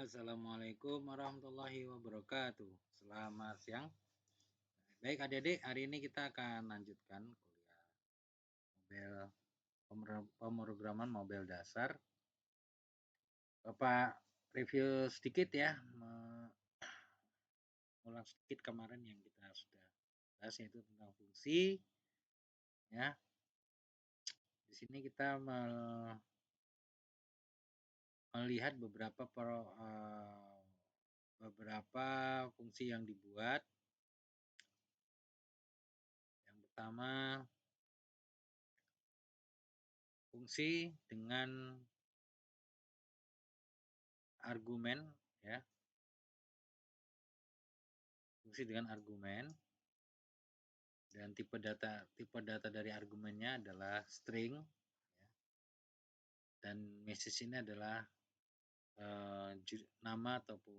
Assalamualaikum warahmatullahi wabarakatuh. Selamat siang. Baik adik-adik, hari ini kita akan lanjutkan kuliah pemrograman mobile dasar. Bapak review sedikit ya, mengulang sedikit kemarin yang kita sudah bahas, yaitu tentang fungsi. Ya, di sini kita melihat beberapa fungsi yang dibuat. Yang pertama, fungsi dengan argumen, ya. Fungsi dengan argumen, dan tipe data dari argumennya adalah string, ya. Dan message ini adalah nama ataupun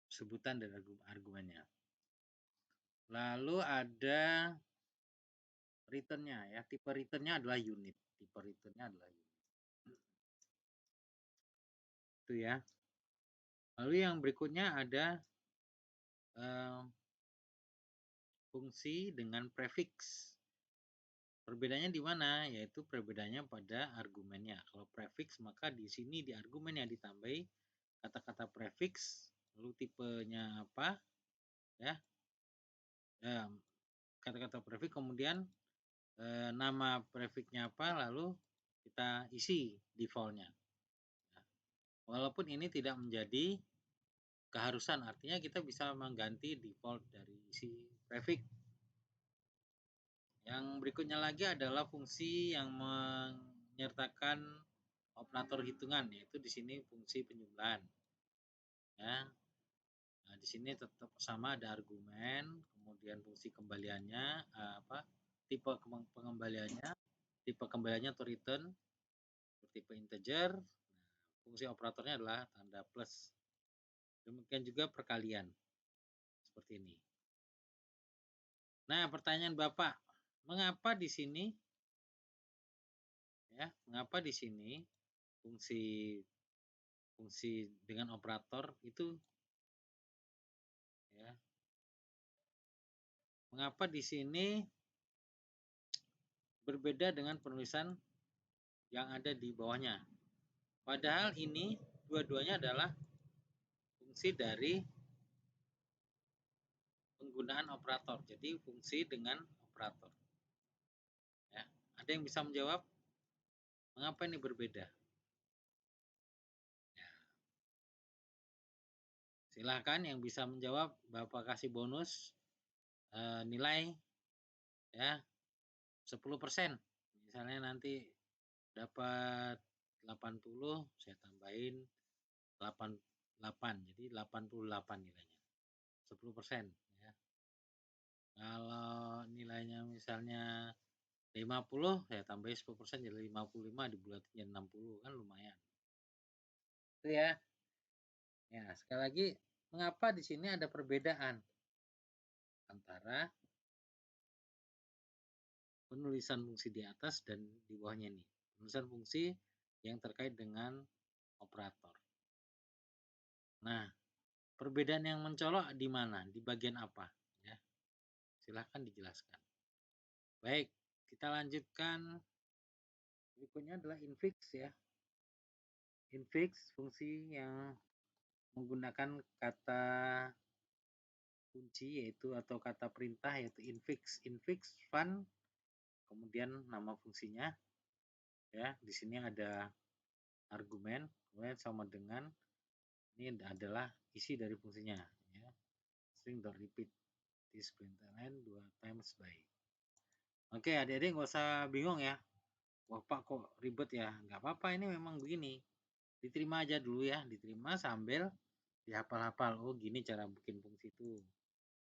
sebutan dari argumennya. Lalu ada returnnya, ya. Tipe returnnya adalah unit. Itu ya. Lalu yang berikutnya ada fungsi dengan prefix. Perbedaannya di mana? Yaitu perbedaannya pada argumennya. Kalau prefix, maka di sini di argumennya ditambahi kata-kata prefix, lalu tipenya apa, ya, kata-kata prefix, kemudian nama prefixnya apa, lalu kita isi defaultnya. Walaupun ini tidak menjadi keharusan, artinya kita bisa mengganti default dari isi prefix. Yang berikutnya lagi adalah fungsi yang menyertakan operator hitungan, yaitu di sini fungsi penjumlahan. Ya. Nah, di sini tetap sama, ada argumen, kemudian fungsi kembaliannya, tipe pengembaliannya, tipe kembaliannya atau return, tipe integer. Nah, fungsi operatornya adalah tanda plus. Demikian juga perkalian, seperti ini. Nah, pertanyaan Bapak, mengapa di sini, ya, mengapa di sini fungsi dengan operator itu, ya, mengapa di sini berbeda dengan penulisan yang ada di bawahnya? Padahal ini dua-duanya adalah fungsi dari penggunaan operator. Jadi fungsi dengan operator. Ya, ada yang bisa menjawab mengapa ini berbeda? Ya. Silakan yang bisa menjawab, Bapak kasih bonus nilai, ya, 10%. Misalnya nanti dapat 80, saya tambahin 88, jadi 88 nilainya. 10%, ya. Kalau nilainya misalnya 50, saya tambahin 10%, jadi 55, dibulatin jadi 60, kan lumayan. Itu ya. Ya, sekali lagi, mengapa di sini ada perbedaan antara penulisan fungsi di atas dan di bawahnya ini. Penulisan fungsi yang terkait dengan operator. Nah, perbedaan yang mencolok di mana? Di bagian apa? Ya, silahkan dijelaskan. Baik, kita lanjutkan. Berikutnya adalah infix, ya. Infix, fungsi yang menggunakan kata kunci yaitu atau kata perintah, yaitu infix fun, kemudian nama fungsinya, ya. Di sini ada argumen, kemudian sama dengan ini adalah isi dari fungsinya, ya. String.repeat this println 2 times by. Oke, adik-adik nggak usah bingung ya. Wah Pak, kok ribet ya? Nggak apa-apa, ini memang begini. Diterima aja dulu ya, diterima sambil dihafal-hafal. Oh, gini cara bikin fungsi itu.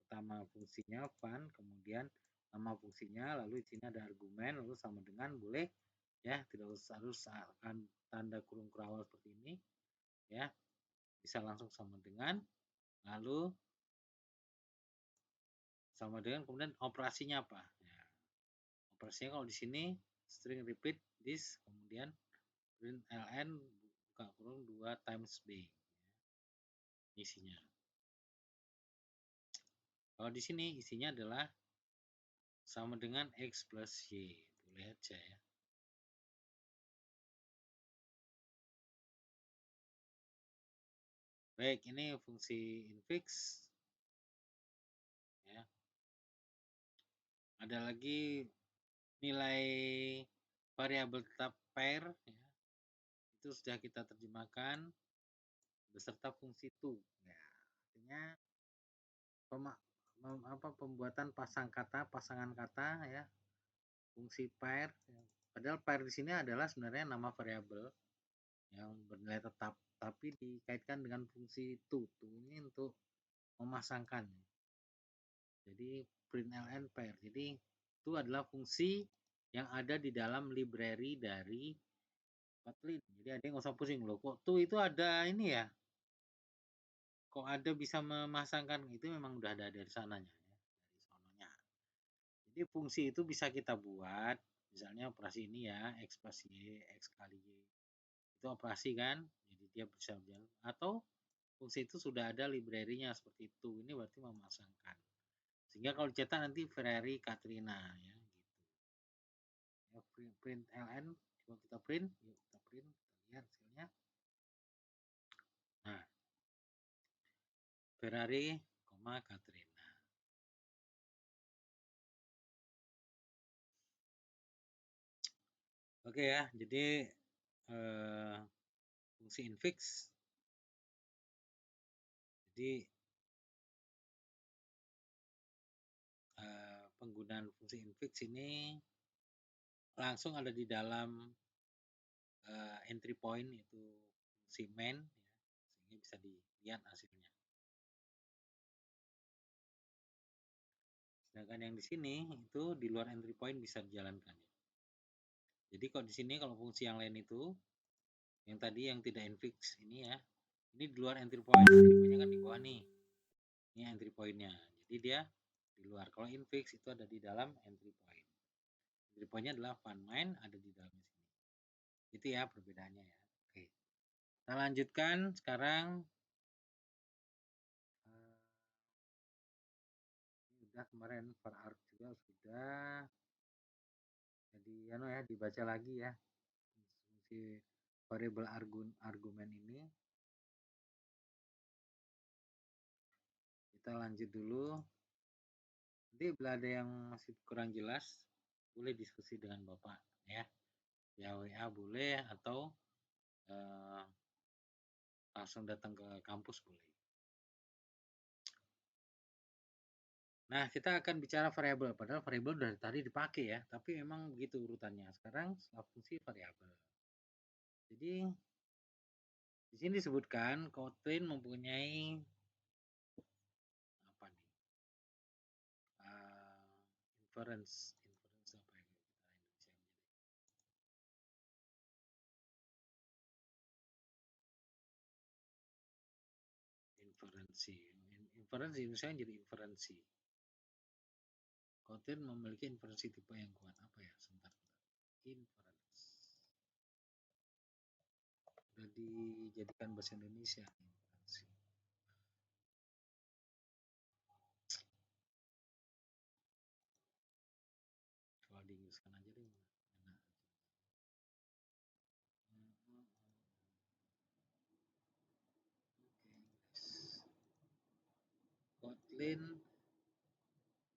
Pertama fungsinya fun, kemudian nama fungsinya, lalu di sini ada argumen, lalu sama dengan, boleh ya, tidak usah harus tanda kurung kurawal seperti ini, ya. Bisa langsung sama dengan, lalu sama dengan, kemudian operasinya apa? Ya. Operasinya kalau di sini string repeat this, kemudian print ln buka kurung 2 times B isinya. Kalau di sini isinya adalah sama dengan X plus Y. Lihat aja ya. Baik, ini fungsi infix. Ya. Ada lagi nilai variabel tetap pair. Ya. Itu sudah kita terjemahkan beserta fungsi to. Ya. Artinya pembuatan pasangan kata ya, fungsi pair. Ya. Padahal pair di sini adalah sebenarnya nama variabel yang bernilai tetap, tapi dikaitkan dengan fungsi to. To ini untuk memasangkan. Jadi print ln pair. Jadi itu adalah fungsi yang ada di dalam library dari Kotlin. Jadi ada yang nggak usah pusing loh. Kok to itu ada ini ya? Kok ada bisa memasangkan itu memang udah ada dari sananya ya, dari sononya. Jadi fungsi itu bisa kita buat, misalnya operasi ini ya, X plus Y, X kali Y. Itu operasi kan? Jadi dia bisa berjalan. Atau fungsi itu sudah ada library-nya seperti itu. Ini berarti memasangkan. Sehingga kalau dicetak nanti Ferrari Katrina ya gitu. Ya, print ln, coba kita print, yuk kita print, kita lihat hasilnya. Nah, Ferrari, Katrina. Oke ya, jadi fungsi infix. Jadi penggunaan fungsi infix ini langsung ada di dalam entry point, itu fungsi main ya, sehingga bisa dilihat hasilnya. Sedangkan yang di sini itu di luar entry point bisa dijalankan. Jadi kalau di sini kalau fungsi yang lain itu yang tadi yang tidak infix ini ya, ini di luar entry point. Entry point-nya kan di bawah nih. Ini entry point-nya. Jadi dia di luar. Kalau infix itu ada di dalam entry point. Entry point-nya adalah fun main ada di dalam sini. Itu ya perbedaannya ya. Oke. Kita lanjutkan sekarang. Ini udah kemarin for arc juga sudah. Jadi ya dibaca lagi ya. Fungsi variable argumen ini. Kita lanjut dulu. Nanti bila ada yang masih kurang jelas, boleh diskusi dengan Bapak ya. Ya WA boleh atau langsung datang ke kampus boleh. Nah, kita akan bicara variabel. Padahal variabel dari tadi dipakai ya, tapi memang begitu urutannya. Sekarang setelah fungsi variabel. Jadi di sini disebutkan Kotlin mempunyai apa nih? Inference apa ya Indonesia? Inferensi. Inferensi Indonesia jadi inferensi. Kotlin memiliki inferensi tipe yang kuat. Apa ya? Sebentar. Inference. Sudah dijadikan bahasa Indonesia. Inferensi. Coba diinggriskan aja deh. Kotlin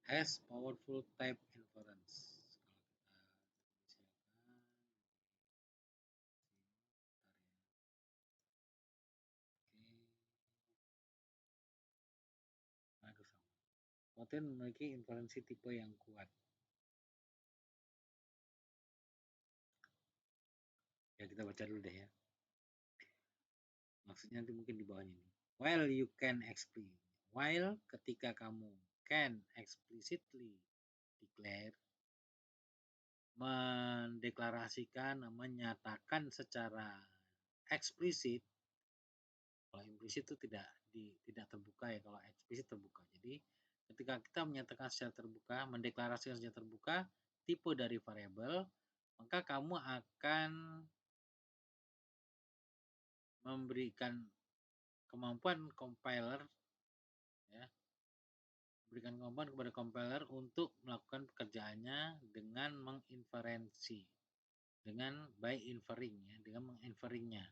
has powerful type inference. Kotlin memiliki inferensi tipe yang kuat. Ya kita baca dulu deh ya. Maksudnya nanti mungkin di bawahnya ini. While you can explicitly, while ketika kamu can explicitly declare, mendeklarasikan, menyatakan secara eksplisit. Kalau implisit itu tidak terbuka ya, kalau eksplisit terbuka. Jadi ketika kita menyatakan secara terbuka, mendeklarasikan secara terbuka tipe dari variabel, maka kamu akan memberikan kemampuan compiler, ya, berikan kemampuan kepada compiler untuk melakukan pekerjaannya dengan menginferensi, dengan by inferring, ya, dengan menginferringnya.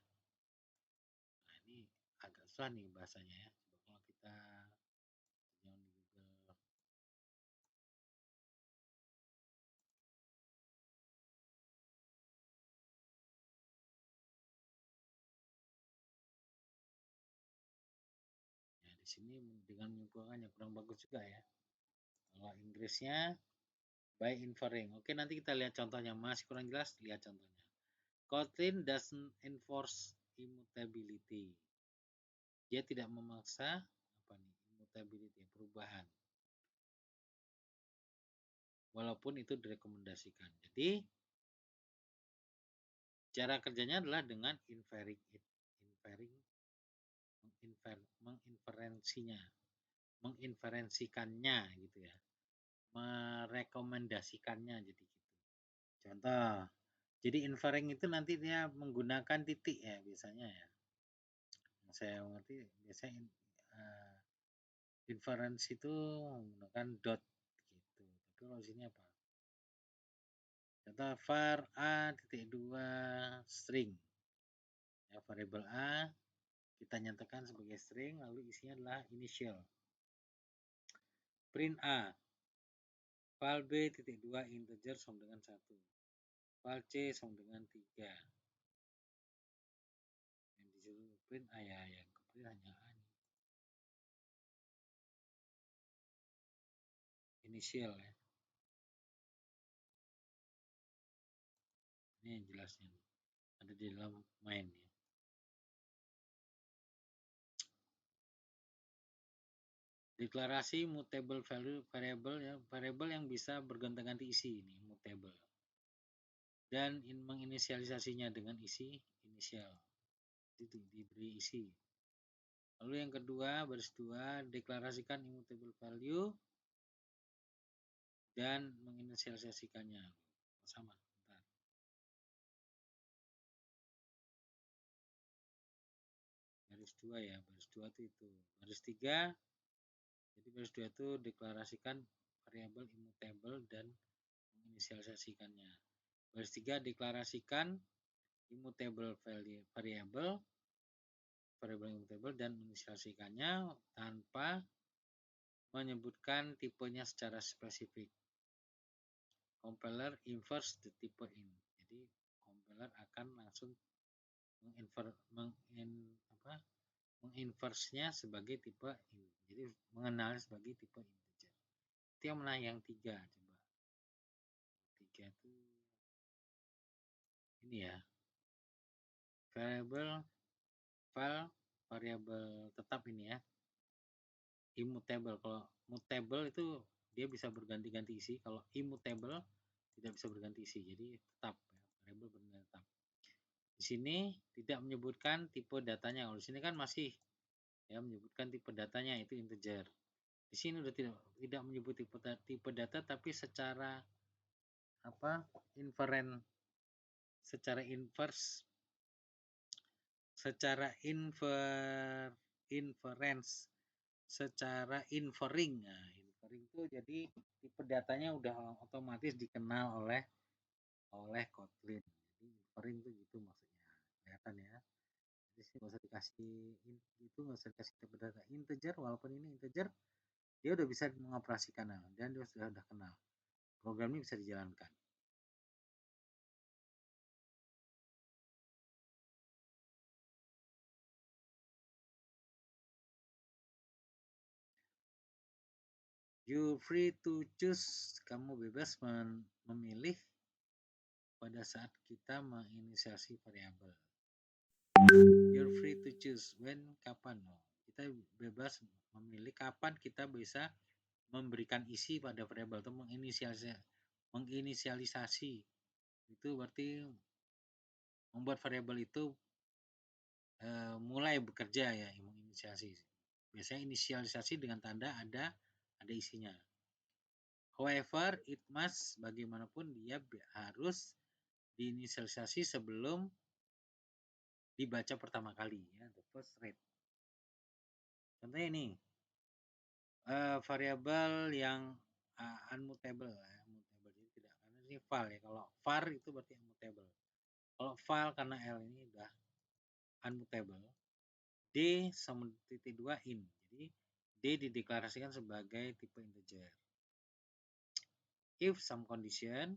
Nah, ini agak susah nih bahasanya, ya. Coba kalau kita yang di Google. Ya, di sini dengan menyimpulkan yang kurang bagus juga, ya. Kalau Inggrisnya by inferring. Oke, nanti kita lihat contohnya. Masih kurang jelas, lihat contohnya. Kotlin doesn't enforce immutability. Dia tidak memaksa immutability, perubahan. Walaupun itu direkomendasikan. Jadi cara kerjanya adalah dengan menginferensikannya gitu, ya. Merekomendasikannya jadi gitu. Contoh. Jadi inferring itu nanti dia menggunakan titik, ya, biasanya, ya. Yang saya mengerti biasanya inference itu menggunakan dot gitu. Tapi kalau sini apa? Contoh var a.2 string. Ya, variabel a kita nyatakan sebagai string, lalu isinya adalah initial. Print a. Val b.2 integer sama dengan 1. Val c sama dengan 3. Yang disuruh print a, ya, yang keprint hanya a. Initial, ya. Ini yang jelasnya. Ada di dalam main, ya. Deklarasi mutable value variable, ya, variable yang bisa berganti-ganti isi ini mutable. Dan menginisialisasinya dengan isi inisial. Itu diberi isi. Lalu yang kedua, baris 2, deklarasikan immutable value dan menginisialisasikannya. Sama. Bentar. Baris 2, ya, baris 2 itu. Baris 3, jadi baris 2 itu deklarasikan variabel immutable dan menginisialisasikannya. Baris 3, deklarasikan immutable variable immutable dan menginisialisasikannya tanpa menyebutkan tipenya secara spesifik. Compiler inverse the type in. Jadi compiler akan langsung menginverse-nya sebagai tipe in. Jadi mengenal sebagai tipe integer. Itu yang mana yang 3, coba. 3 itu ini, ya. Variable tetap ini, ya. Immutable. Kalau mutable itu dia bisa berganti-ganti isi. Kalau immutable tidak bisa berganti isi. Jadi tetap, ya. Variable benar tetap. Di sini tidak menyebutkan tipe datanya. Kalau di sini kan masih, ya, menyebutkan tipe datanya itu integer. Di sini udah tidak menyebut tipe data, tapi secara infering. Nah, infering itu jadi tipe datanya udah otomatis dikenal oleh Kotlin. Jadi infering itu gitu maksudnya. Kelihatan, ya. Jadi nggak usah dikasih tipe data integer, walaupun ini integer dia udah bisa mengoperasikan dan dia sudah kenal. Program ini bisa dijalankan. You free to choose. Kamu bebas memilih pada saat kita menginisiasi variabel. You're free to choose when, kapan. Kita bebas memilih kapan kita bisa memberikan isi pada variabel atau menginisialisasi. Itu berarti membuat variabel itu mulai bekerja, ya, menginisiasi. Biasanya inisialisasi dengan tanda ada isinya. However, it must, bagaimanapun dia harus diinisialisasi sebelum dibaca pertama kali ya, the first read. Contohnya ini variabel yang unmutable ya, mutable jadi tidak, karena ini file ya. Kalau var itu berarti mutable. Kalau file karena L ini udah unmutable. D sama titik 2 in. Jadi D dideklarasikan sebagai tipe integer. If some condition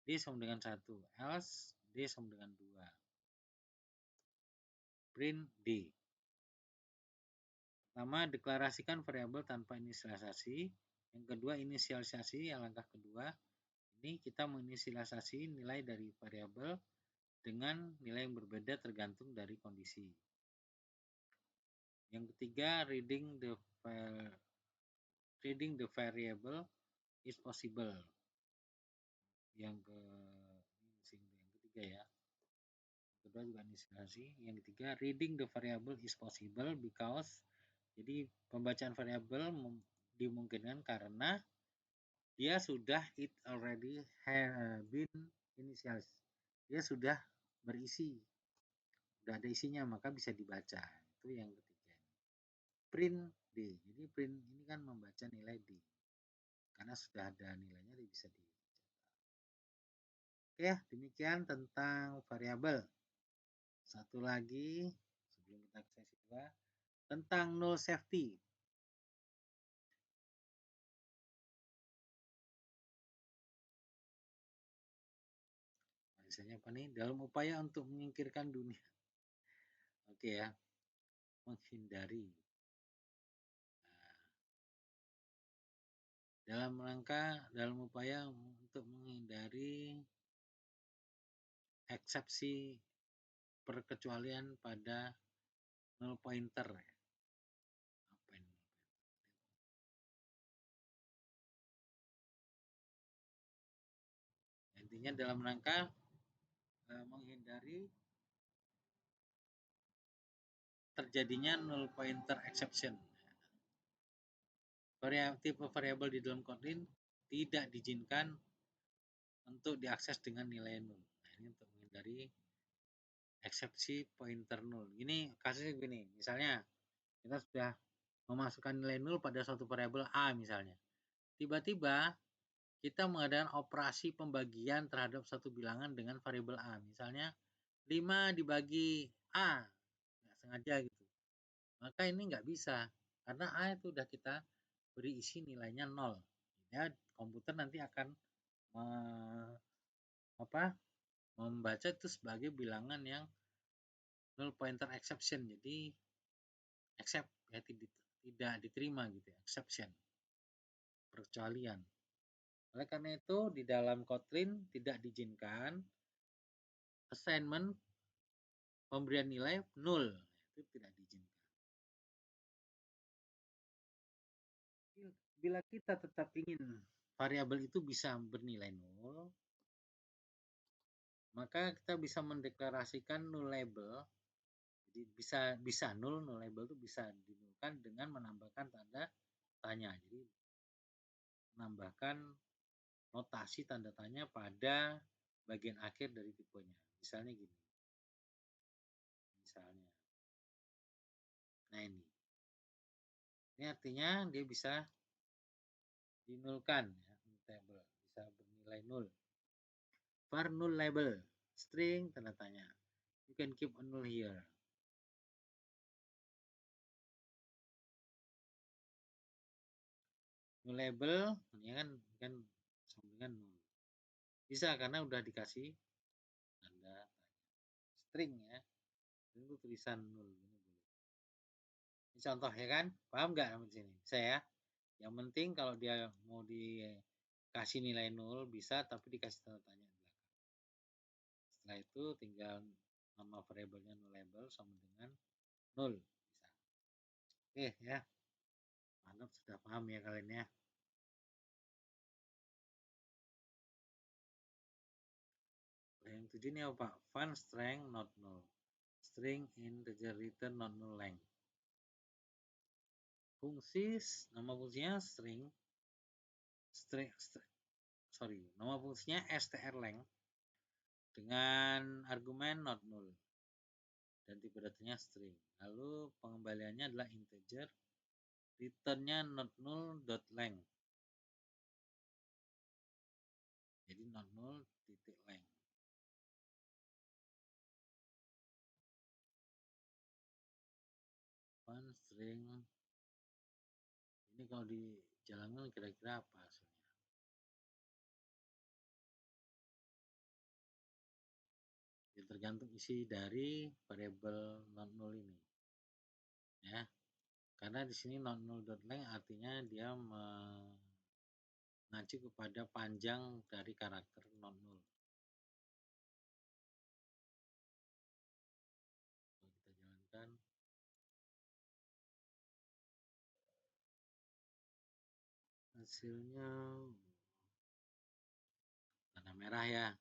D sama dengan 1, else D sama dengan 2. Print D. Pertama, deklarasikan variabel tanpa inisialisasi. Yang kedua, inisialisasi. Yang langkah kedua, ini kita menginisialisasi nilai dari variabel dengan nilai yang berbeda tergantung dari kondisi. Yang ketiga, reading the variable is possible. Yang ketiga ya. Yang kedua juga inisialisasi. Yang ketiga, reading the variable is possible because, jadi pembacaan variabel dimungkinkan karena dia sudah it already have been initialized. Dia sudah berisi, sudah ada isinya, maka bisa dibaca. Itu yang ketiga. Print D. Jadi print ini kan membaca nilai D. Karena sudah ada nilainya, dia bisa dibaca. Oke, demikian tentang variabel. Satu lagi sebelum kita ke sesi 2 tentang null safety. Misalnya apa nih? Dalam upaya untuk menyingkirkan dunia. Oke ya. Menghindari. Dalam upaya untuk menghindari eksepsi perkecualian pada null pointer. Apa ini? Intinya dalam rangka menghindari terjadinya null pointer exception. Tipe variabel di dalam Kotlin tidak diizinkan untuk diakses dengan nilai nol. Nah, ini untuk menghindari eksepsi pointer nol. Ini kasusnya begini, misalnya kita sudah memasukkan nilai nol pada suatu variabel A misalnya. Tiba-tiba kita mengadakan operasi pembagian terhadap satu bilangan dengan variabel A. Misalnya 5 dibagi A, nggak sengaja gitu. Maka ini nggak bisa, karena A itu udah kita beri isi nilainya 0. Ya, komputer nanti akan membaca itu sebagai bilangan yang null pointer exception. Jadi accept ya, tidak diterima gitu ya, exception, perkecualian. Oleh karena itu di dalam Kotlin tidak diizinkan assignment pemberian nilai null, itu tidak diizinkan. Bila kita tetap ingin variabel itu bisa bernilai nol, maka kita bisa mendeklarasikan null label. Jadi bisa null label itu bisa dinulkan dengan menambahkan tanda tanya. Jadi menambahkan notasi tanda tanya pada bagian akhir dari tipenya. Misalnya gini. Misalnya. Nah ini. Ini artinya dia bisa dinulkan ya, mutable, bisa bernilai nul. Var null label, string tanda tanya. You can keep a null here. Null label ini kan sama dengan null. Bisa karena udah dikasih tanda string ya. Itu tulisan null. Ini contoh ya kan? Paham nggak di sini? Bisa ya? Yang penting kalau dia mau dikasih nilai nol bisa, tapi dikasih tanda tanya di belakang. Setelah itu tinggal nama variabelnya null label sama dengan nol. Bisa. Oke ya. Mantap, sudah paham ya kalian ya. Yang 7 ini apa? Fun strength not null. String integer return not null length. Nama fungsinya nama fungsinya strlength dengan argumen not null. dan tipe datanya string. Lalu pengembaliannya adalah integer, returnnya not null dot length. Jadi not null titik length. One string. Ini kalau dijalankan kira-kira apa hasilnya? Ya, tergantung isi dari variabel not null ini. Ya. Karena di sini not null dot length artinya dia mengacu kepada panjang dari karakter not null. Kalau kita jalankan, hasilnya tanda merah ya.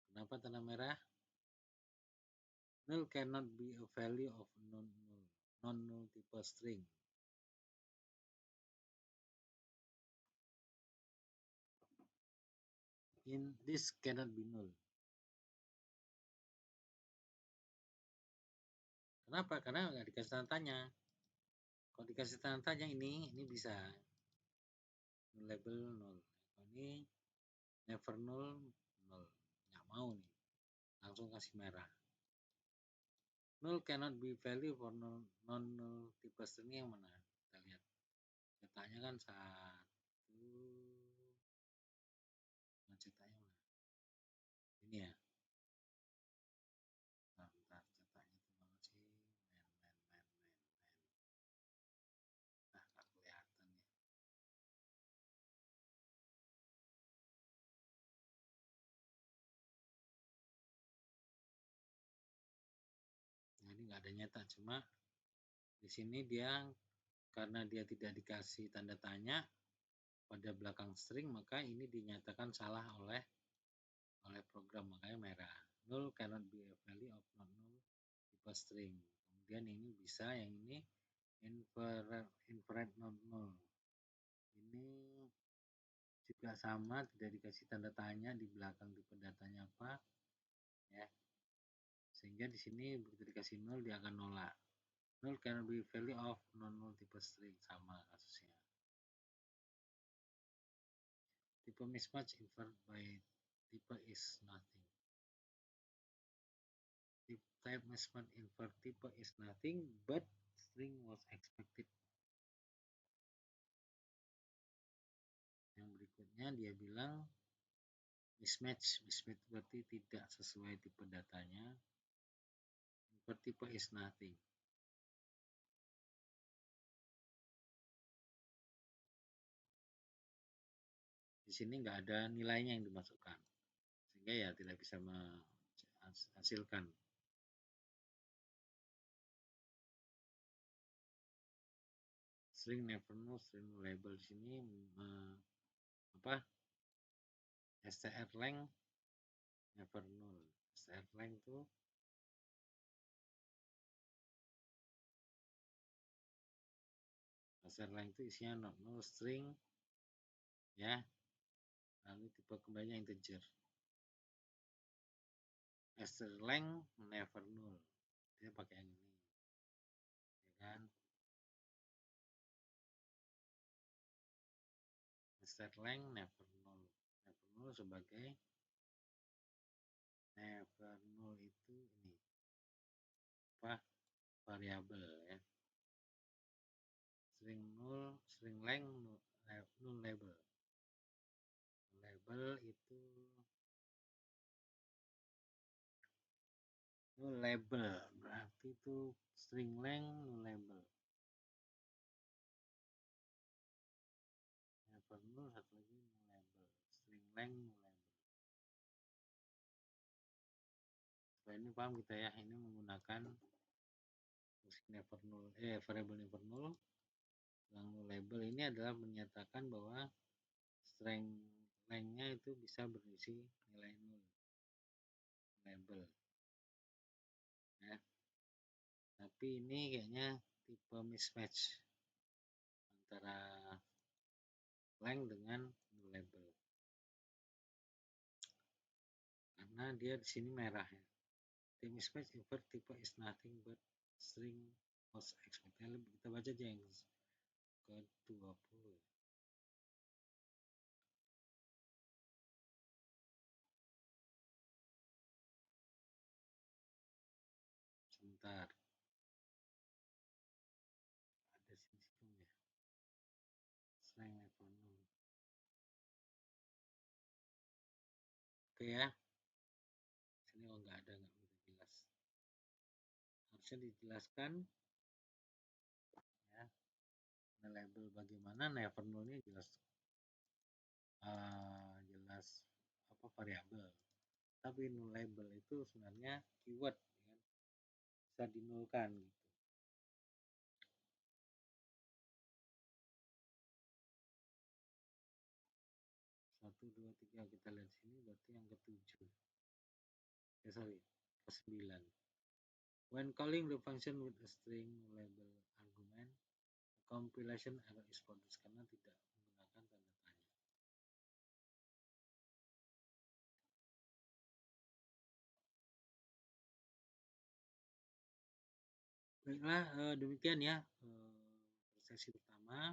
Kenapa tanda merah? Null cannot be a value of non-null type string. In this cannot be null. Kenapa? Karena nggak dikasih tanda tanya. Kalau dikasih tanda tanya ini bisa null label null. Kalau ini never null null. Nggak mau nih. Langsung kasih merah. Null cannot be value for non-null type string yang mana? Kita lihat. Cetaknya kan satu. Nah, cetaknya mana? Ini ya. Nah, bentar, cetaknya itu mana sih? Nah, nggak kelihatan ya. Nah, ini nggak ada nyetak, cuma di sini dia karena dia tidak dikasih tanda tanya pada belakang string, maka ini dinyatakan salah oleh program, makanya merah. Null cannot be a value of non null type string. Kemudian ini bisa yang ini inferred non null. Ini juga sama, tidak dikasih tanda tanya di belakang tipe datanya apa, ya. Sehingga di sini begitu dikasih nol dia akan nolak. Null cannot be value of non null type string, sama kasusnya. Type mismatch inferred by type is nothing. Type mismatch inferred type is nothing, but string was expected. Yang berikutnya dia bilang mismatch berarti tidak sesuai tipe datanya. Invert type is nothing. Di sini nggak ada nilainya yang dimasukkan, sehingga ya tidak bisa menghasilkan. String never null, string label di sini str length never null. Str length itu isinya not null string, ya. Lalu tipe kembalinya integer. Str length never null. Dia pakai yang ini, ya kan? Str length never null. Never null sebagai never null itu ini variabel, ya. String null, string length null label. Label itu null label berarti itu string length null label. Never null, satu lagi null label. String length null label. Supaya ini paham kita ya, ini menggunakan never null, variable never null. Yang null label ini adalah menyatakan bahwa string length-nya itu bisa berisi nilai null label, ya. Tapi ini kayaknya tipe mismatch antara length dengan null label, karena dia di sini merah, ya. The mismatch invert tipe is nothing but string was expected. Kita baca aja yang ke-20. Sebentar. Ada sini belum ya? Slang level 0. Oke ya. Sini oh nggak ada, nggak begitu jelas. Harusnya dijelaskan ya. Label bagaimana never null-nya jelas jelas apa variabel. Tapi null label itu sebenarnya keyword ya. Bisa dinulkan gitu. 1, 2, 3 kita lihat sini berarti yang ke-7. Sorry, ke-9. When calling the function with a string label argument, compilation error is produced karena tidak menggunakan tanda tanya. Baiklah, demikian ya sesi pertama.